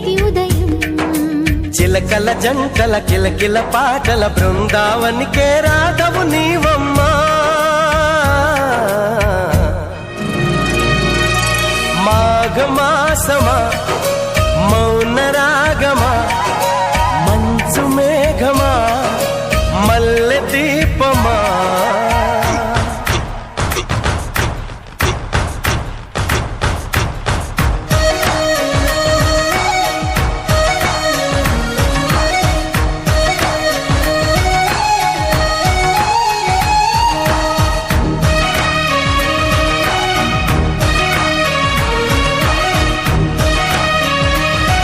ప్రతి ఉదయం చిలకల జంటల కిలకిల పాటల బృందావనికే రాధవు నీవమ్మా మాఘమాసమా